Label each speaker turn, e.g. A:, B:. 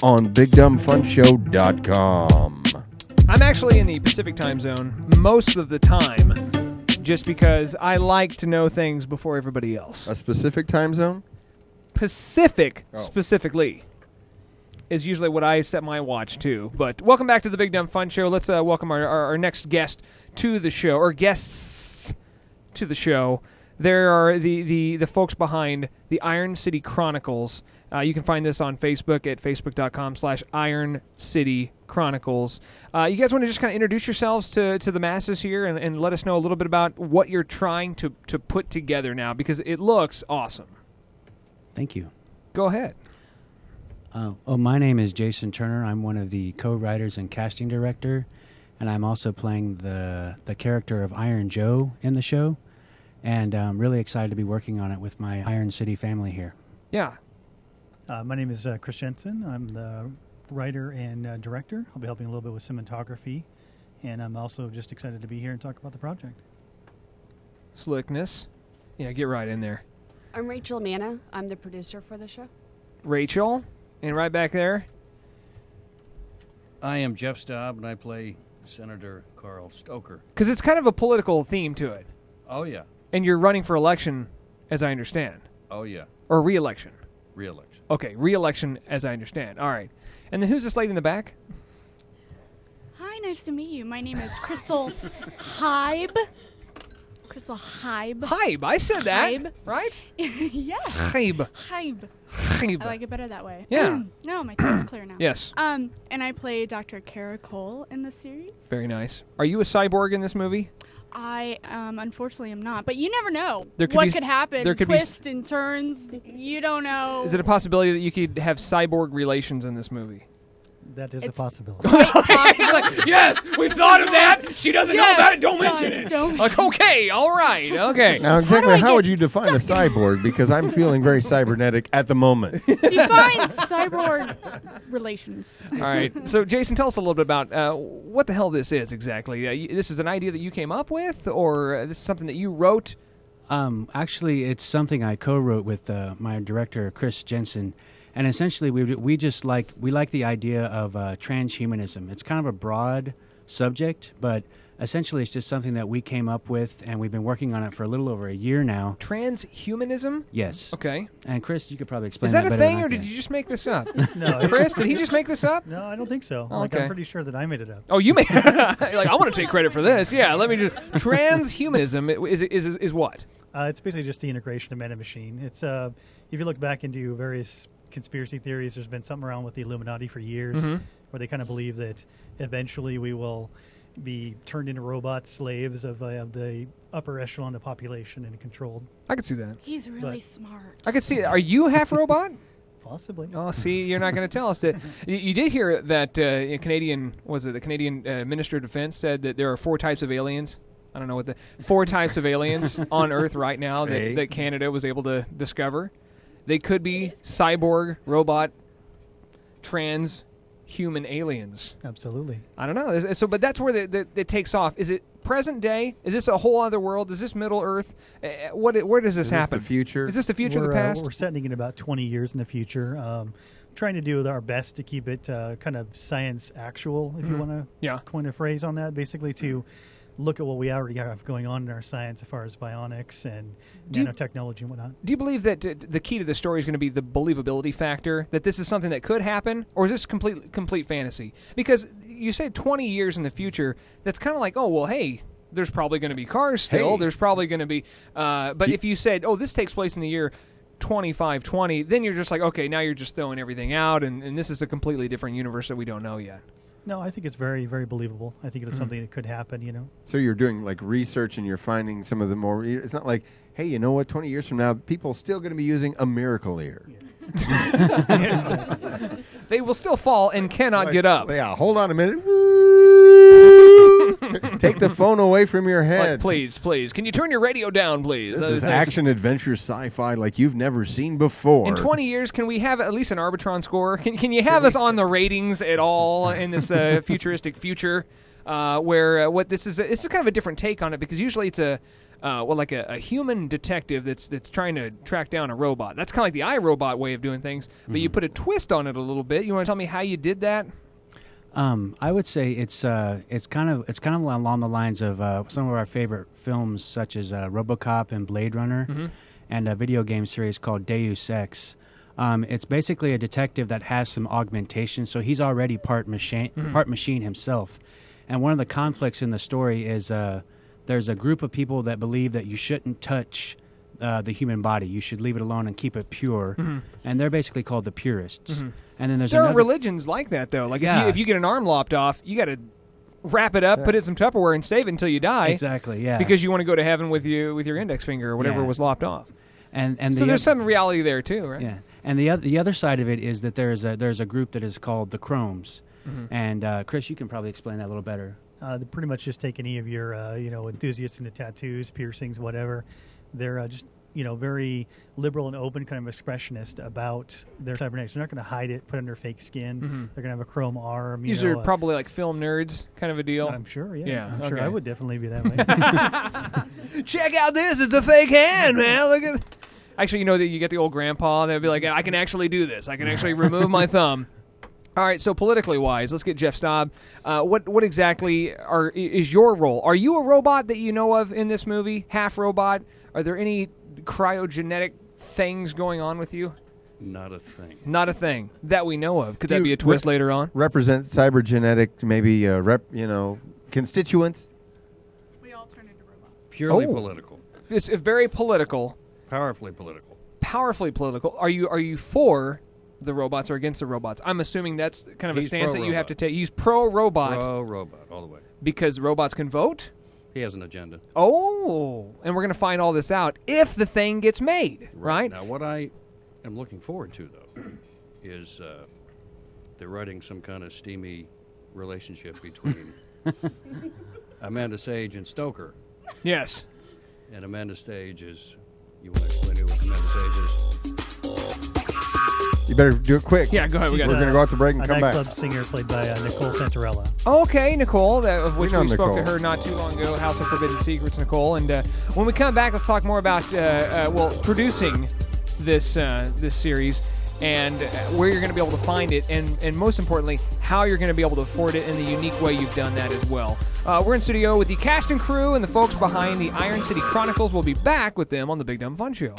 A: on BigDumbFunShow.com.
B: I'm actually in the Pacific time zone most of the time, just because I like to know things before everybody else.
A: A specific time zone?
B: Pacific, specifically, is usually what I set my watch to. But welcome back to the Big Dumb Fun Show. Let's welcome our next guest to the show, or guests to the show. There are the folks behind the Iron City Chronicles. You can find this on Facebook at facebook.com/Iron City Chronicles. You guys want to just kind of introduce yourselves to the masses here and let us know a little bit about what you're trying to put together now, because it looks awesome.
C: Thank you.
B: Go ahead.
C: My name is Jason Turner. I'm one of the co-writers and casting director, and I'm also playing the character of Iron Joe in the show, and I'm really excited to be working on it with my Iron City family here.
B: Yeah.
D: My name is Chris Jensen. I'm the writer and director. I'll be helping a little bit with cinematography, and I'm also just excited to be here and talk about the project.
B: Slickness. Yeah, get right in there.
E: I'm Rachel Manna. I'm the producer for the show.
B: Rachel, and right back there.
F: I am Jeff Staub, and I play Senator Carl Stoker.
B: Because it's kind of a political theme to it.
F: Oh, yeah.
B: And you're running for election, as I understand.
F: Oh, yeah.
B: Or re-election.
F: Re-election.
B: Okay, re-election, as I understand. All right. And then who's this lady in the back?
G: Hi, nice to meet you. My name is Crystal Hybe. Crystal Hybe.
B: Hybe, I said that.
G: Hybe.
B: Right?
G: Yeah.
B: Hybe.
G: Hybe.
B: Hybe.
G: I like it better that way.
B: Yeah.
G: No, my throat's clear now.
B: Yes.
G: And I play Dr. Kara Cole in the series.
B: Very nice. Are you a cyborg in this movie?
G: I unfortunately am not, but you never know
B: There could
G: what
B: be-
G: could happen.
B: there could be
G: Twists and turns. You don't know.
B: Is it a possibility that you could have cyborg relations in this movie?
D: That is a possibility.
B: Yes, we've thought of that. She doesn't know
G: Yes,
B: about it. Don't mention it.
G: don't
B: Like, okay, all right, okay.
A: Now, exactly
G: I
A: how
G: get
A: would you define a cyborg? Because I'm feeling very cybernetic at the moment.
G: Define cyborg relations.
B: All right. So, Jason, tell us a little bit about what the hell this is exactly. This is an idea that you came up with, or this is something that you wrote?
C: Actually, it's something I co-wrote with my director, Chris Jensen. And essentially, we like the idea of transhumanism. It's kind of a broad subject, but essentially it's just something that we came up with, and we've been working on it for a little over a year now.
B: Transhumanism?
C: Yes.
B: Okay.
C: And Chris, you could probably explain
B: Is that a
C: better
B: thing,
C: than I
B: or did
C: can.
B: you just make this up?
D: No,
B: Chris, did he just make this up?
D: No, I don't think so.
B: Oh,
D: Like,
B: okay.
D: I'm pretty sure that I made it up.
B: Oh, you made like, I want to take credit for this. Yeah, let me just. Transhumanism is what?
D: It's basically just the integration of man and machine. It's if you look back into various conspiracy theories, there's been something around with the Illuminati for years, where they kind of believe that eventually we will be turned into robot slaves of the upper echelon of population and controlled.
B: I could see that.
G: He's really smart.
B: I could see it. Are you half robot?
D: Possibly.
B: Oh, see, you're not going to tell us that. You did hear that the Canadian Minister of Defense said that there are 4 types of aliens. I don't know what the 4 types of aliens on Earth right now that Canada was able to discover. They could be cyborg, robot, transhuman aliens.
D: Absolutely.
B: I don't know. So, but that's where it takes off. Is it present day? Is this a whole other world? Is this Middle Earth? Where does this happen?
A: Is this the future?
B: Is this the future of the past?
D: We're setting it about 20 years in the future. Trying to do our best to keep it kind of science actual, if you want to coin a phrase on that, basically to look at what we already have going on in our science as far as bionics and nanotechnology and whatnot.
B: Do you believe that the key to the story is going to be the believability factor, that this is something that could happen, or is this complete fantasy? Because you say 20 years in the future, that's kind of like, oh, well, hey, there's probably going to be cars still.
A: Hey.
B: There's probably going to be... but if you said, oh, this takes place in the year 2520, then you're just like, okay, now you're just throwing everything out, and this is a completely different universe that we don't know yet.
D: No, I think it's very, very believable. I think it's something that could happen, you know.
A: So you're doing like research and you're finding some of the more. It's not like, hey, you know what? 20 years from now, people are still going to be using a miracle ear.
B: They will still fall and cannot get up.
A: Yeah, hold on a minute. Take the phone away from your head.
B: Like, please. Can you turn your radio down, please?
A: This is action adventure sci-fi like you've never seen before.
B: In 20 years, can we have at least an Arbitron score? Can you have us on the ratings at all in this futuristic future? Where what this is kind of a different take on it, because usually it's like a human detective that's trying to track down a robot. That's kind of like the iRobot way of doing things, but you put a twist on it a little bit. You want to tell me how you did that?
C: I would say it's kind of along the lines of some of our favorite films, such as RoboCop and Blade Runner, and a video game series called Deus Ex. It's basically a detective that has some augmentation, so he's already part machine himself. And one of the conflicts in the story is there's a group of people that believe that you shouldn't touch the human body. You should leave it alone and keep it pure. And they're basically called the purists. And then
B: there are religions like that, though. Like if you get an arm lopped off, you got to wrap it up, put it in some Tupperware, and save it until you die.
C: Exactly, yeah.
B: Because you want to go to heaven with your index finger or whatever was lopped off.
C: And
B: so there's some reality there too, right?
C: Yeah. And the other side of it is that there's a group that is called the Chromes. And Chris, you can probably explain that a little better.
D: They pretty much just take any of your enthusiasts into tattoos, piercings, whatever. They're just very liberal and open, kind of expressionist about their cybernetics. They're not going to hide it, put it under fake skin. They're going to have a chrome arm.
B: These are probably like film nerds kind of a deal.
D: I'm sure,
B: yeah.
D: I'm sure I would definitely be that way.
B: Check out this. It's a fake hand, man. Look at. Actually, that you get the old grandpa, and they'll be like, I can actually do this. I can actually remove my thumb. All right, so politically wise, let's get Jeff Staub. What exactly is your role? Are you a robot that you know of in this movie? Half robot? Are there any cryogenetic things going on with you?
F: Not a thing.
B: Not a thing that we know of. Could that be a twist later on?
A: Represent cybergenetic, maybe constituents?
G: We all turn into robots.
F: Purely political.
B: It's very political.
F: Powerfully political.
B: Powerfully political. Are you for the robots or against the robots? I'm assuming that's kind of a stance that you have to take. He's pro-robot.
F: Pro-robot, all the way.
B: Because robots can vote?
F: He has an agenda.
B: Oh, and we're going to find all this out if the thing gets made, right?
F: Now, what I am looking forward to, though, is they're writing some kind of steamy relationship between Amanda Sage and Stoker.
B: Yes.
F: And Amanda Sage is... You want to explain what Amanda Sage is?
A: You better do it quick.
B: Yeah, go ahead.
A: We're going to go out the break and come back.
D: A nightclub singer played by Nicole Santarella.
B: Okay, Nicole, of which we spoke
A: Nicole.
B: to her not too long ago, House of Forbidden Secrets, Nicole. And when we come back, let's talk more about producing this series and where you're going to be able to find it, and most importantly, how you're going to be able to afford it in the unique way you've done that as well. We're in studio with the cast and crew and the folks behind the Iron City Chronicles. We'll be back with them on the Big Dumb Fun Show.